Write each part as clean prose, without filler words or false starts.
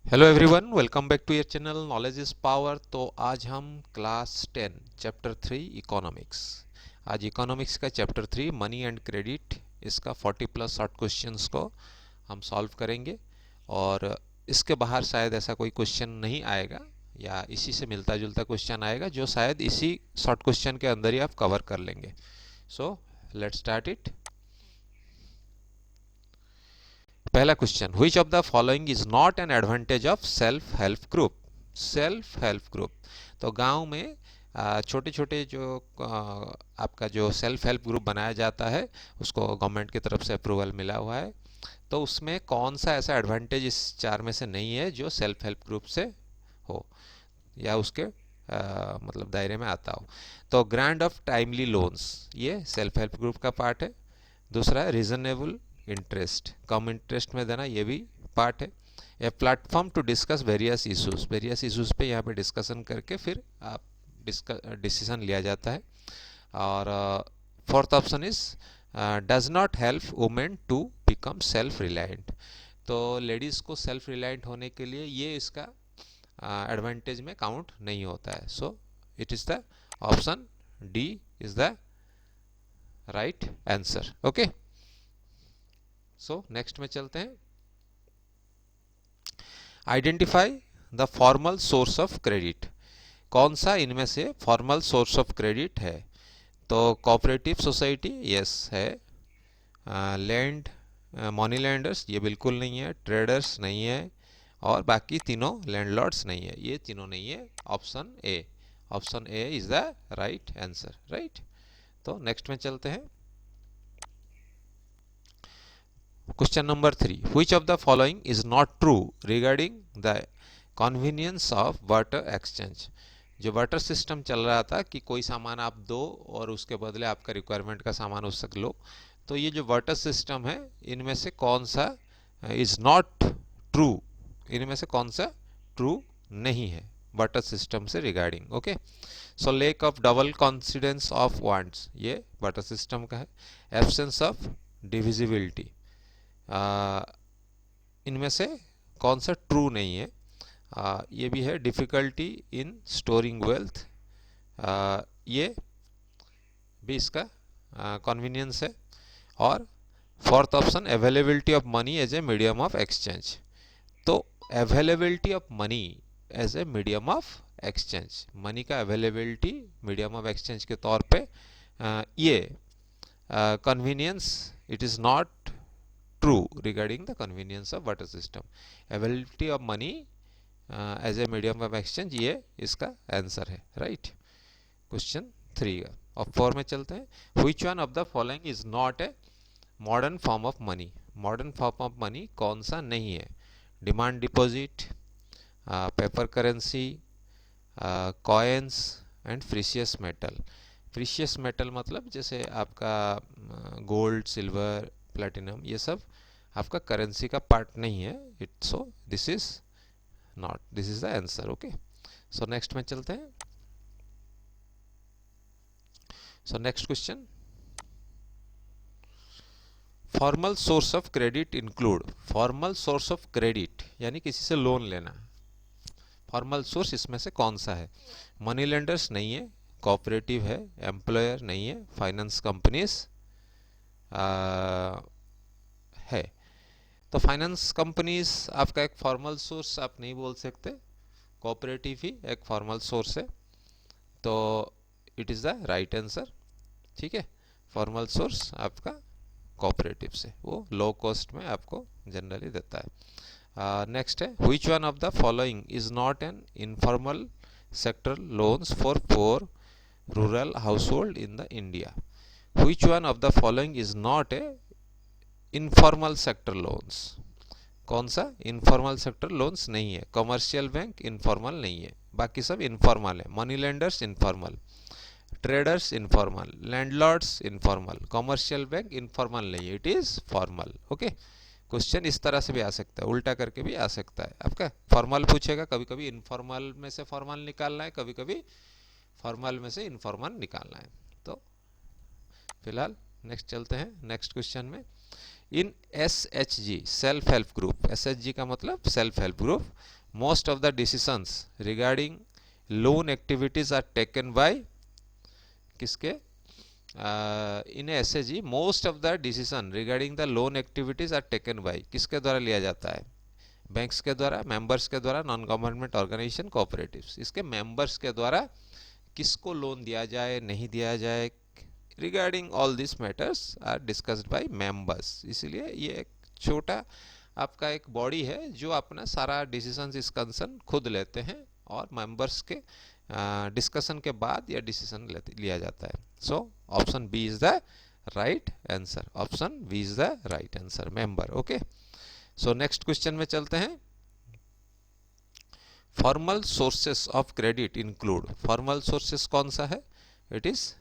Hello everyone, welcome back to your channel knowledge is power. तो आज हम class 10 chapter 3 economics, आज economics का चैप्टर 3 मनी एंड क्रेडिट, इसका 40 प्लस शॉर्ट क्वेश्चंस को हम सॉल्व करेंगे। और इसके बाहर शायद ऐसा कोई क्वेश्चन नहीं आएगा या इसी से मिलता जुलता क्वेश्चन आएगा जो शायद इसी शॉर्ट क्वेश्चन के अंदर ही आप कवर कर लेंगे। So let's start it. पहला question, which of the following is not an advantage of self help group. Self help group, तो गांव में छोटे छोटे जो आपका जो सेल्फ हेल्प ग्रुप बनाया जाता है उसको गवर्नमेंट की तरफ से अप्रूवल मिला हुआ है, तो उसमें कौन सा ऐसा एडवांटेज इस चार में से नहीं है जो सेल्फ हेल्प ग्रुप से हो या उसके मतलब दायरे में आता हो। तो ग्रांट ऑफ टाइमली लोन्स, ये सेल्फ हेल्प ग्रुप का पार्ट है। दूसरा है रीजनेबल इंटरेस्ट, कम इंटरेस्ट में देना, ये भी पार्ट है। A platform to discuss various issues, various issues पे यहाँ पे डिस्कशन करके फिर आप डिसीजन लिया जाता है। और fourth option is does not help women to become self reliant, तो लेडीज़ को सेल्फ रिलायंट होने के लिए ये इसका एडवांटेज में काउंट नहीं होता है। So it is the option D is the right answer. Okay, so next में चलते हैं। Identify the formal source of credit, कौन सा इनमें से फॉर्मल सोर्स ऑफ क्रेडिट है। तो कोऑपरेटिव सोसाइटी यस है, लैंड मनी लैंडर्स ये बिल्कुल नहीं है, ट्रेडर्स नहीं है, और बाकी तीनों लैंडलॉर्ड्स नहीं है, ये तीनों नहीं है। Option A, option A is the right answer. Right, तो नेक्स्ट में चलते हैं। Question number 3, which of the following is not true regarding the convenience of barter exchange। जो बार्टर सिस्टम चल रहा था कि कोई सामान आप दो और उसके बदले आपका रिक्वायरमेंट का सामान उससे लो, तो ये जो बार्टर सिस्टम है इनमें से कौन सा इज नॉट ट्रू, इनमें से कौन सा ट्रू नहीं है बार्टर सिस्टम से regarding. Okay, so lake of double coincidence of wants, ये बार्टर सिस्टम का है। एब्सेंस ऑफ डिविजिबिलिटी, इनमें से कौन सा ट्रू नहीं है, ये भी है। डिफ़िकल्टी इन स्टोरिंग वेल्थ, ये भी इसका कन्वीनियंस है। और fourth option availability of money as a medium of exchange, तो availability of money as a medium of exchange, money का अवेलेबिलिटी मीडियम ऑफ एक्सचेंज के तौर पे ये convenience, it is not true regarding the convenience of barter system। availability of money as a medium of exchange, ये इसका answer है। Right, question 3 का। और 4 में चलते हैं। which one of the following is not a modern form of money, modern form of money कौन सा नहीं है। Demand deposit, paper currency, coins and precious metal. Precious metal मतलब जैसे आपका गोल्ड, सिल्वर, प्लेटिनम, ये सब आपका करेंसी का पार्ट नहीं है। It so this is not, this is the answer. Okay, so next में चलते हैं। सो next question, formal source of credit include, formal source of credit यानी किसी से लोन लेना, फॉर्मल सोर्स इसमें से कौन सा है। मनी लेंडर्स नहीं है, कोऑपरेटिव है, एम्प्लॉयर नहीं है, फाइनेंस कंपनीज है। तो फाइनेंस कंपनीज आपका एक फॉर्मल सोर्स आप नहीं बोल सकते, कोऑपरेटिव ही एक फॉर्मल सोर्स है, तो it is the right answer. ठीक है, फॉर्मल सोर्स आपका कोऑपरेटिव से, वो लो कॉस्ट में आपको जनरली देता है। नेक्स्ट है, which one of the following is not an informal sector loans for poor rural household in the India. Which one of the following is not a informal sector loans, कौन सा informal sector loans नहीं है। Commercial bank informal नहीं है, बाकी सब informal है। Money lenders informal, traders informal, landlords informal, commercial bank informal नहीं है, it is formal. Okay, question इस तरह से भी आ सकता है, उल्टा करके भी आ सकता है। आपका फॉर्मल पूछेगा, कभी कभी इनफॉर्मल में से फॉर्मल निकालना है, कभी कभी फॉर्मल में से इनफॉर्मल निकालना है। तो फिलहाल नेक्स्ट चलते हैं नेक्स्ट क्वेश्चन में। In SHG self help group, SHG का मतलब self help group, most of the decisions regarding loan activities are taken by किसके, in SHG most of the decision regarding the loan activities are taken by किसके द्वारा लिया जाता है, banks के द्वारा, मेंबर्स के द्वारा, नॉन गवर्नमेंट ऑर्गेनाइजेशन, कोऑपरेटिव्स। इसके मेंबर्स के द्वारा किसको लोन दिया जाए नहीं दिया जाए, regarding all this matters are discussed by members. इसलिए ये एक छोटा आपका एक बॉडी है जो अपना सारा डिसीजन इस कंसर्न खुद लेते हैं और मेंबर्स के डिस्कशन के बाद यह डिसीजन लिया जाता है। So option B is the right answer, option B is the right answer, member. Okay, so next question में चलते हैं। Formal sources of credit include, formal sources कौन सा है, it is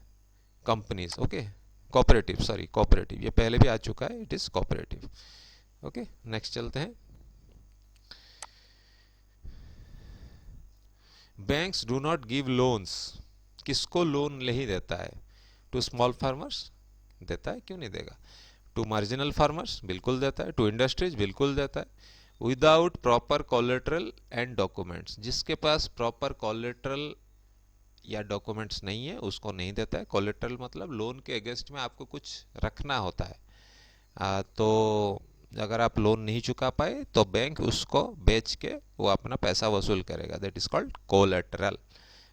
companies, okay, cooperative, sorry cooperative, ये पहले भी आ चुका है, it is cooperative. Okay, next चलते हैं। Banks do not give loans, किसको लोन नहीं देता है, टू स्मॉल फार्मर्स देता है, क्यों नहीं देगा, टू मार्जिनल फार्मर्स बिल्कुल देता है, टू इंडस्ट्रीज बिल्कुल देता है, without proper collateral and documents, जिसके पास प्रॉपर कोलेटरल या डॉक्यूमेंट्स नहीं है उसको नहीं देता है। कोलेटरल मतलब लोन के अगेंस्ट में आपको कुछ रखना होता है, तो अगर आप लोन नहीं चुका पाए तो बैंक उसको बेच के वो अपना पैसा वसूल करेगा, that is called collateral.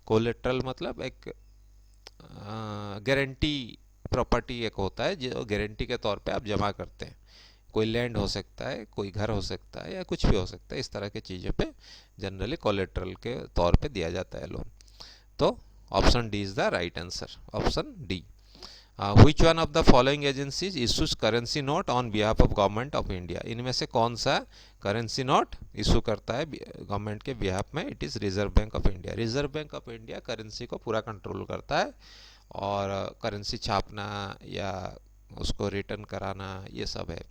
Collateral मतलब एक गारंटी प्रॉपर्टी एक होता है जो गारंटी के तौर पे आप जमा करते हैं, कोई लैंड हो सकता है, कोई घर हो सकता है, या कुछ भी हो सकता है, इस तरह की चीज़ों पे जनरली कोलेटरल के तौर पे दिया जाता है लोन। तो option D is the right answer, option D. Which one of the following agencies issues currency note on behalf of government of India, इनमें से कौन सा करेंसी नोट इशू करता है गवर्नमेंट के बिहाफ में, it is reserve Bank of India. Reserve Bank of India currency को पूरा कंट्रोल करता है और करेंसी छापना या उसको रिटर्न कराना ये सब है।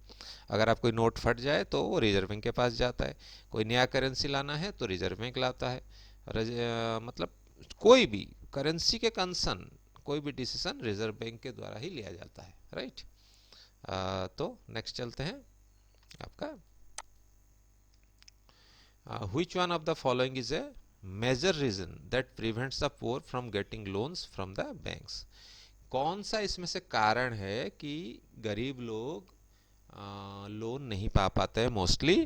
अगर आप कोई नोट फट जाए तो वो रिजर्व बैंक के पास जाता है, कोई नया करेंसी लाना है तो रिजर्व बैंक लाता है, मतलब कोई भी करेंसी के कंसर्न कोई भी डिसीजन रिजर्व बैंक के द्वारा ही लिया जाता है, राइट। तो नेक्स्ट चलते हैं आपका, which one of the following is a major reason that prevents the poor from getting loans from the banks, कौन सा इसमें से कारण है कि गरीब लोग लोन नहीं पा पाते हैं, mostly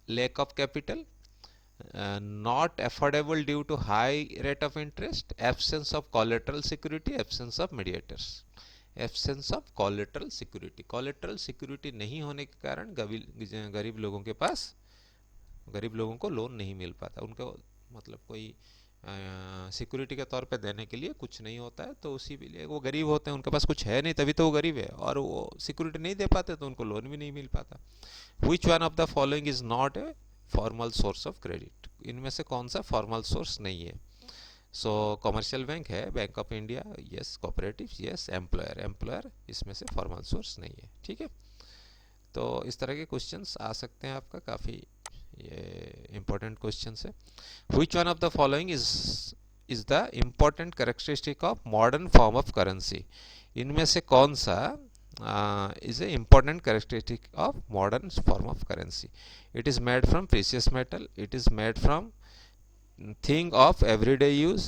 lack of capital, not affordable due to high rate of interest, absence of collateral security, absence of mediators, absence of collateral security, collateral security नहीं होने के कारण गरीब लोगों के पास, गरीब लोगों को लोन नहीं मिल पाता, उनको मतलब कोई सिक्योरिटी के तौर पे देने के लिए कुछ नहीं होता है, तो उसी के लिए वो गरीब होते हैं, उनके पास कुछ है नहीं तभी तो वो गरीब है, और वो सिक्योरिटी नहीं दे पाते तो उनको लोन भी नहीं मिल पाता। Which one of the following is not a formal source of credit, इनमें से कौन सा फॉर्मल सोर्स नहीं है। सो कमर्शियल बैंक है, bank of India yes, cooperative yes, employer, employer इसमें से फॉर्मल सोर्स नहीं है, ठीक है। तो इस तरह के क्वेश्चंस आ सकते हैं आपका, काफ़ी ये इंपॉर्टेंट क्वेश्चंस है। Which one of the following is the important characteristic of modern form of currency, इनमें से कौन सा is a important characteristic of modern form of currency, it is made from precious metal, it is made from thing of everyday use,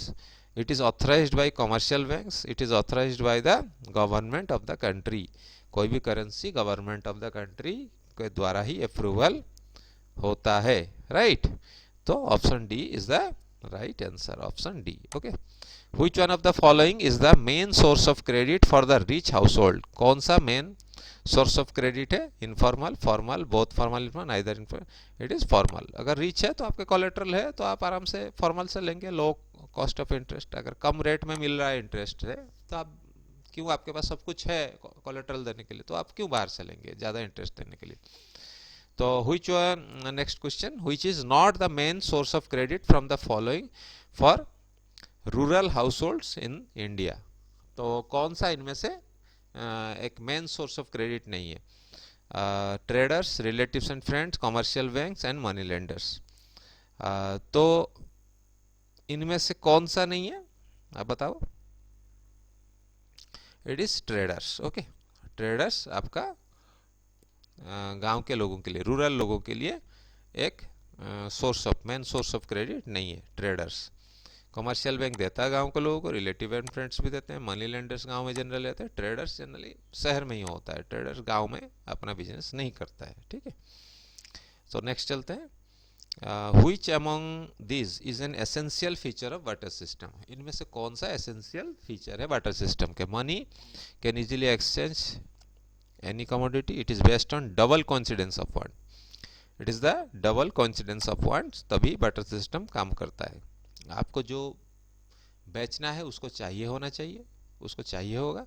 it is authorized by commercial banks, it is authorized by the government of the country, कोई भी currency government of the country के द्वारा ही approval होता है, right. तो option D is the right answer, option D, okay. Which one of the following is the main source of credit for the rich household, कौन सा main source of credit है, informal, formal, both formal, neither informal, it is formal. अगर rich है तो आपके collateral है तो आप आराम से फॉर्मल से लेंगे, लो कॉस्ट ऑफ इंटरेस्ट, अगर कम रेट में मिल रहा है इंटरेस्ट है तो आप क्यों, आपके पास सब कुछ है कोलेट्रल देने के लिए, तो आप क्यों बाहर से लेंगे ज़्यादा इंटरेस्ट देने के लिए। तो which one, next question, which is not the main source of credit from the following for rural households in India, तो कौन सा इनमें से एक मेन सोर्स ऑफ क्रेडिट नहीं है, traders, relatives and friends, commercial banks and money lenders, तो इनमें से कौन सा नहीं है आप बताओ, it is traders, okay. Traders आपका गांव के लोगों के लिए, रूरल लोगों के लिए एक मेन सोर्स ऑफ क्रेडिट नहीं है ट्रेडर्स। कमर्शियल बैंक देता है गांव के लोगों को, रिलेटिव एंड फ्रेंड्स भी देते हैं, मनी लेंडर्स गांव में जनरल रहते हैं, ट्रेडर्स जनरली शहर में ही होता है, ट्रेडर्स गांव में अपना बिजनेस नहीं करता है। ठीक है, तो नेक्स्ट चलते हैं। Which among these is an essential feature of barter system? इनमें से कौन सा एसेंशियल फीचर है barter system के? Money can easily exchange any commodity, it is based on double coincidence of want, it is the double coincidence of wants, तभी barter system काम करता है। आपको जो बेचना है उसको चाहिए होना चाहिए, उसको चाहिए होगा,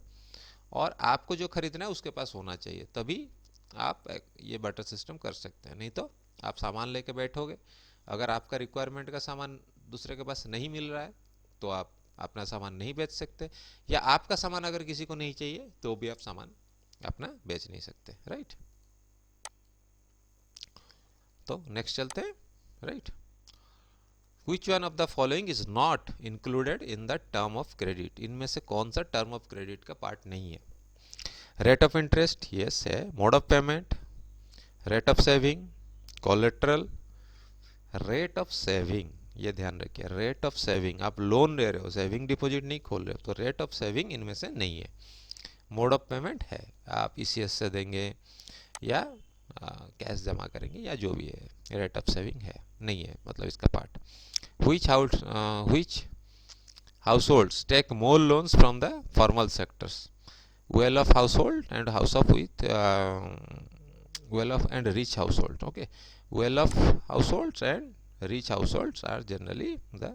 और आपको जो खरीदना है उसके पास होना चाहिए, तभी आप ये barter system कर सकते हैं। नहीं तो आप सामान लेके बैठोगे, अगर आपका रिक्वायरमेंट का सामान दूसरे के पास नहीं मिल रहा है तो आप अपना सामान नहीं बेच सकते, या आपका सामान अगर किसी को नहीं चाहिए तो भी आप सामान अपना बेच नहीं सकते। राइट, तो नेक्स्ट चलते हैं। Right, Which one of the following is not included in the term of credit? इनमें से कौन सा टर्म ऑफ क्रेडिट का पार्ट नहीं है? रेट ऑफ इंटरेस्ट यस है, mode of payment, rate of saving, collateral, rate of saving, ये ध्यान रखिए, रेट ऑफ सेविंग, आप लोन ले रहे हो, सेविंग डिपॉजिट नहीं खोल रहे हो, तो रेट ऑफ सेविंग इनमें से नहीं है। मोड ऑफ पेमेंट है, आप ईसीएस से देंगे या कैश जमा करेंगे या जो भी है, रेट ऑफ सेविंग है नहीं है, मतलब इसका part. which households take more loans from the formal sectors? well off household and house of with well off and rich household. Okay, well off households and rich households are generally the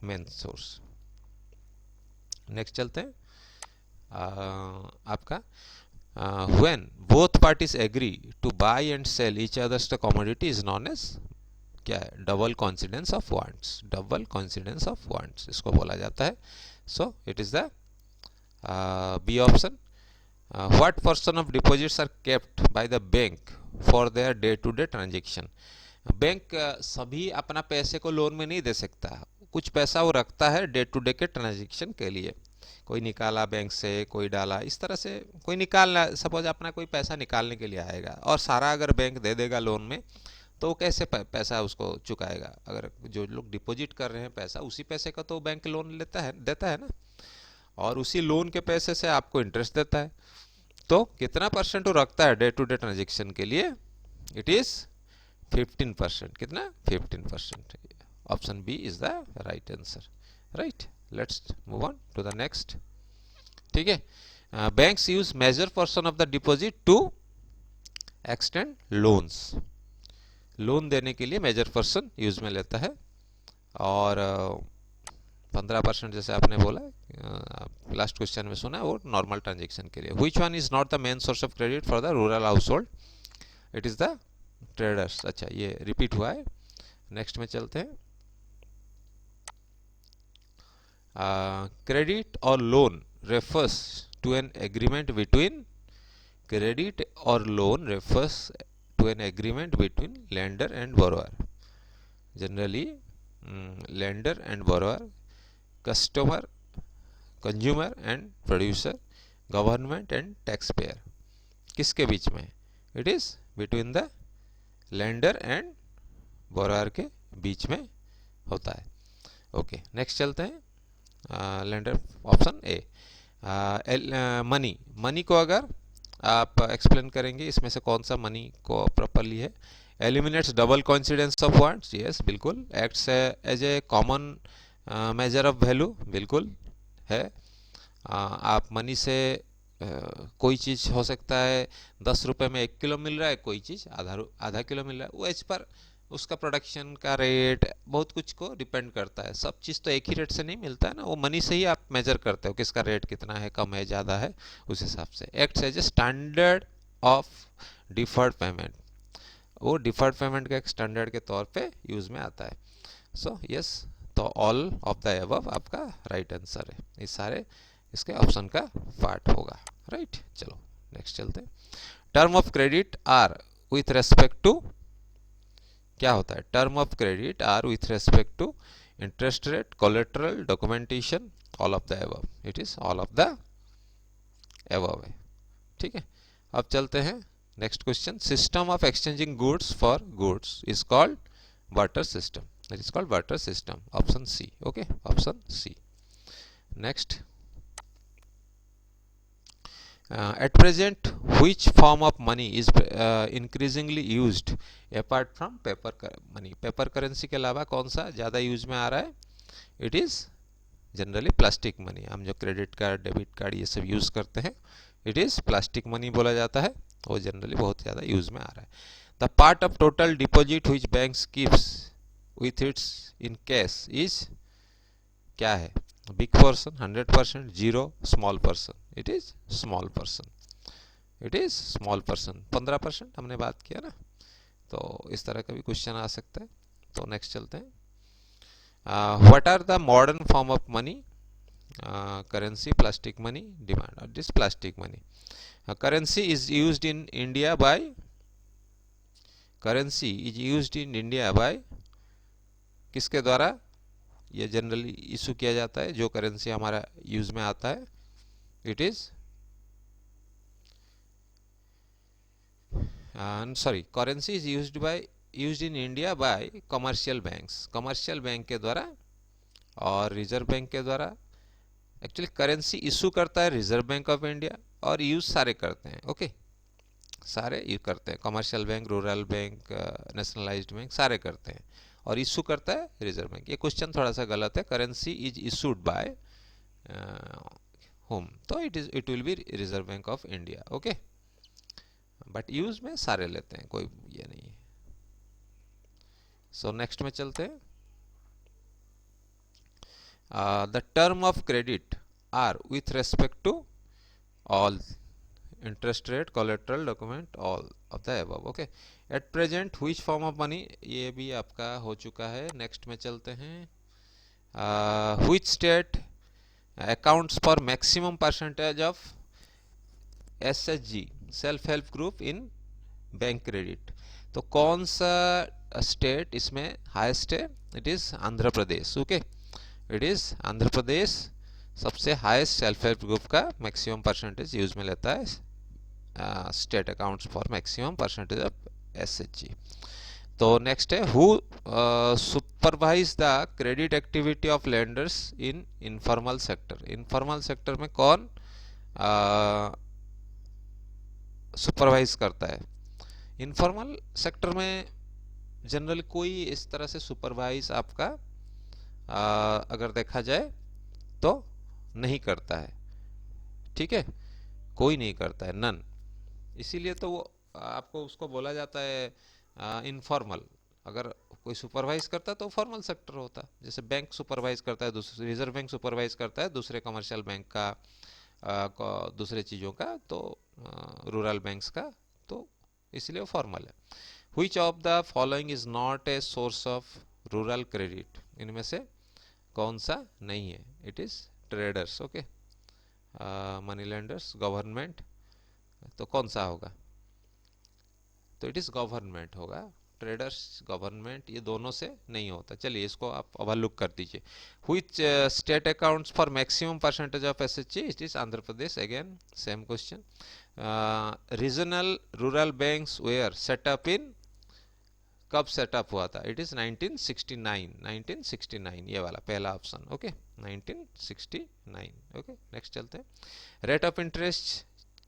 main source. Next चलते हैं। आपका when both parties agree to buy and sell each other's commodity is known as क्या है? Double coincidence of wants, double coincidence of wants इसको बोला जाता है। So it is the B option. What percent of deposits are kept by the bank for their day to day transaction? Bank सभी अपना पैसे को लोन में नहीं दे सकता, कुछ पैसा वो रखता है डे टू डे के ट्रांजेक्शन के लिए। कोई निकाला बैंक से, कोई डाला, इस तरह से कोई निकालना, सपोज अपना कोई पैसा निकालने के लिए आएगा और सारा अगर बैंक दे देगा लोन में, तो वो कैसे पैसा उसको चुकाएगा? अगर जो लोग डिपॉजिट कर रहे हैं पैसा, उसी पैसे का तो बैंक लोन देता है ना, और उसी लोन के पैसे से आपको इंटरेस्ट देता है। तो कितना परसेंट वो रखता है डे टू डे ट्रांजेक्शन के लिए? It is 15%। कितना? 15%। Option B is the right answer. Right, let's move on to the next. ठीक है, banks use major portion of the deposit to extend loans. Loan देने के लिए मेजर पर्सन यूज में लेता है, और 15% जैसे आपने बोला लास्ट क्वेश्चन में सुना, वो नॉर्मल ट्रांजेक्शन के लिए। Which one is not the main source of credit for the rural house hold? It is the traders. अच्छा, ये रिपीट हुआ है। नेक्स्ट में चलते हैं। क्रेडिट और loan refers to an agreement between, credit और loan refers to an agreement between lender and borrower. Generally, lender and borrower, customer, consumer and producer, government and taxpayer. किसके बीच में? It is between the lender and borrower के बीच में होता है। Okay, next चलते हैं। Lender option A. Money को अगर आप एक्सप्लेन करेंगे, इसमें से कौन सा मनी को प्रॉपरली है? Eliminates double coincidence of wants, yes बिल्कुल। Acts as a common measure of value, बिल्कुल है। आप मनी से कोई चीज़ हो सकता है 10 रुपये में 1 किलो मिल रहा है, कोई चीज़ आधा किलो मिल रहा है, वो एज पर उसका प्रोडक्शन का रेट बहुत कुछ को डिपेंड करता है। सब चीज़ तो एक ही रेट से नहीं मिलता है ना, वो मनी से ही आप मेजर करते हो किसका रेट कितना है, कम है ज़्यादा है, उस हिसाब से। Acts as a standard of deferred payment, वो डिफर्ड पेमेंट का एक स्टैंडर्ड के तौर पे यूज़ में आता है। सो यस, तो ऑल ऑफ द अबव आपका राइट आंसर है। ये सारे इसके ऑप्शन का पार्ट होगा। राइट, चलो नेक्स्ट चलते हैं। Term of credit are with respect to, क्या होता है? Term of credit are with respect to interest rate, collateral, documentation, all of the above. It is all of the above है। ठीक है, अब चलते हैं Next question, system of exchanging goods for goods is called barter system. That is called barter system. Option C. Okay, option C. Next, at present, which form of money is increasingly used apart from paper money? Paper currency के अलावा कौन सा ज़्यादा use में आ रहा है? It is generally plastic money. हम जो क्रेडिट कार्ड, डेबिट कार्ड ये सब यूज़ करते हैं, इट इज़ प्लास्टिक मनी बोला जाता है. वो जनरली बहुत ज़्यादा यूज में आ रहा है. The part of total deposit which banks keeps with it's in cash is क्या है? Big person, 100%, zero, small person. It is small person. It is small person. 15% हमने बात किया ना, तो इस तरह का भी क्वेश्चन आ सकता है. तो नेक्स्ट चलते हैं. What are the modern form of money? Currency, plastic money, demand. और this plastic money. Currency is used in India by किसके द्वारा? ये जनरली इशू किया जाता है. जो करेंसी हमारा यूज में आता है, it is currency is used in India by commercial banks. Commercial bank के द्वारा और रिजर्व बैंक के द्वारा. एक्चुअली करेंसी इशू करता है रिजर्व बैंक ऑफ इंडिया और यूज सारे करते हैं. ओके, सारे यूज करते हैं. Commercial bank, rural bank, nationalised bank सारे करते हैं, और इशू करता है रिजर्व बैंक. ये क्वेश्चन थोड़ा सा गलत है. Currency is issued by whom, तो it will be Reserve Bank of India. Okay, but use में सारे लेते हैं, कोई ये नहीं है. सो नेक्स्ट में चलते हैं. The term of credit are with respect to all interest rate, collateral, document, all of the above. Okay, at present which form of money? ये भी आपका हो चुका है. नेक्स्ट में चलते हैं. which state accounts for maximum percentage of SHG, self help group, in bank credit? तो कौन सा स्टेट इसमें हाईएस्ट है? It is Andhra Pradesh. Okay, it is Andhra Pradesh सबसे हाईएस्ट सेल्फ हेल्प ग्रुप का मैक्सिमम परसेंटेज यूज में लेता है. State accounts for maximum percentage of SHG. तो नेक्स्ट है, who supervise the credit activity of lenders in informal sector? Informal sector में कौन supervise करता है? इनफॉर्मल सेक्टर में जनरली कोई इस तरह से सुपरवाइज आपका अगर देखा जाए तो नहीं करता है. ठीक है, कोई नहीं करता है, नन. इसीलिए तो वो आपको उसको बोला जाता है इनफॉर्मल. अगर कोई सुपरवाइज करता है तो फॉर्मल सेक्टर होता. जैसे बैंक सुपरवाइज करता है, दूसरे रिजर्व बैंक सुपरवाइज करता है दूसरे कमर्शियल बैंक का, दूसरे चीज़ों का, तो रूरल बैंक्स का, तो इसलिए वो फॉर्मल है. Which of the following is not a source of rural credit? इनमें से कौन सा नहीं है? It is traders. Okay, money lenders, government. तो कौन सा होगा? तो इट इज गवर्नमेंट होगा. ट्रेडर्स, गवर्नमेंट, ये दोनों से नहीं होता. चलिए इसको आप ओवरलुक कर दीजिए. Which state accounts for maximum percentage of SHG? It is Andhra Pradesh. Again same question. Regional rural banks were set up in, कब सेटअप हुआ था? It is 1969. 1969 ये वाला पहला ऑप्शन. ओके, 1969. ओके, नेक्स्ट चलते हैं. Rate of interest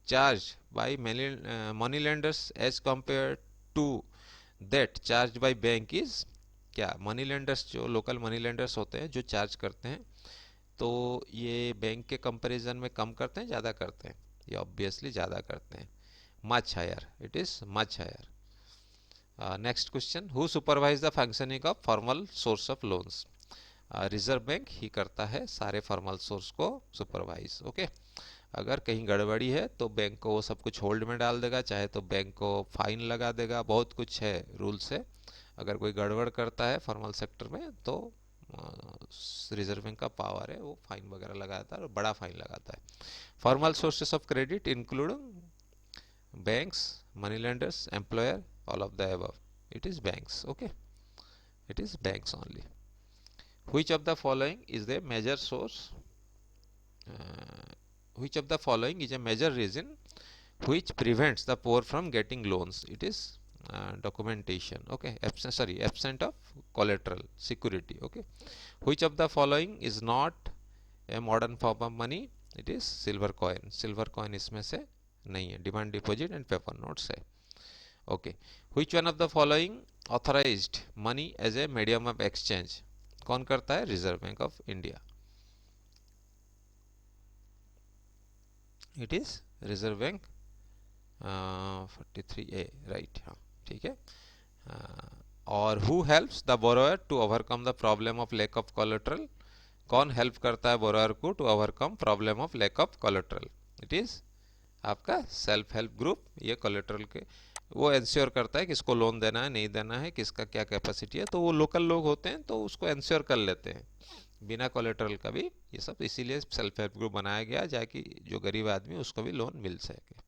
charge by money lenders as compare to that charge by bank is क्या? Money lenders, जो लोकल मनी लेंडर्स होते हैं जो चार्ज करते हैं, तो ये बैंक के कंपैरिजन में कम करते हैं, ज़्यादा करते हैं? ये ऑब्वियसली ज़्यादा करते हैं. Much higher. It is much higher. Next question, who supervise the functioning of formal source of loans? Reserve bank ही करता है सारे फॉर्मल सोर्स को सुपरवाइज. ओके, अगर कहीं गड़बड़ी है तो बैंक को वो सब कुछ होल्ड में डाल देगा, चाहे तो बैंक को फाइन लगा देगा. बहुत कुछ है रूल से. अगर कोई गड़बड़ करता है फॉर्मल सेक्टर में तो रिजर्व बैंक का पावर है, वो फाइन वगैरह लगाता है और बड़ा फाइन लगाता है. Formal sources of credit include banks, money lenders, employer, all of the above. It is banks. Okay, it is banks only. Which of the following is the major source? Which of the following is a major reason which prevents the poor from getting loans. It is documentation. Okay, absent of collateral security. Okay, which of the following is not a modern form of money? It is silver coin. Silver coin इसमें से नहीं है, demand deposit and paper notes है. Okay, which one of the following authorized money as a medium of exchange? कौन करता है? Reserve Bank of India. It is Reserve Bank 43A, right. हाँ, ठीक है. और who helps the borrower to overcome the problem of lack of collateral? कौन help करता है बोरोअर को to overcome problem of lack of collateral? It is आपका self help group. ये कोलेट्रल के वो इंश्योर करता है किसको लोन देना है, नहीं देना है, किसका क्या कैपेसिटी है. तो वो लोकल लोग होते हैं तो उसको इंश्योर कर लेते हैं बिना कोलेट्रल का भी. ये सब इसीलिए सेल्फ हेल्प ग्रुप बनाया गया जाकि जो गरीब आदमी उसको भी लोन मिल सके.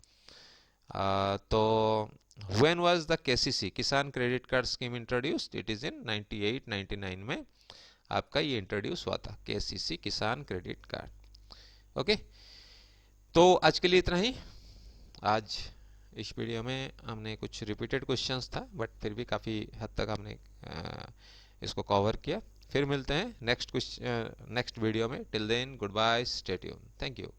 तो व्हेन वाज द केसीसी किसान credit card scheme introduced? It is in 98-99 में आपका ये इंट्रोड्यूस हुआ था, केसीसी किसान क्रेडिट कार्ड. ओके, तो आज के लिए इतना ही. आज इस वीडियो में हमने कुछ रिपीटेड क्वेश्चंस था बट फिर भी काफ़ी हद तक हमने इसको कवर किया. फिर मिलते हैं नेक्स्ट वीडियो में. Till then goodbye, stay tune, thank you.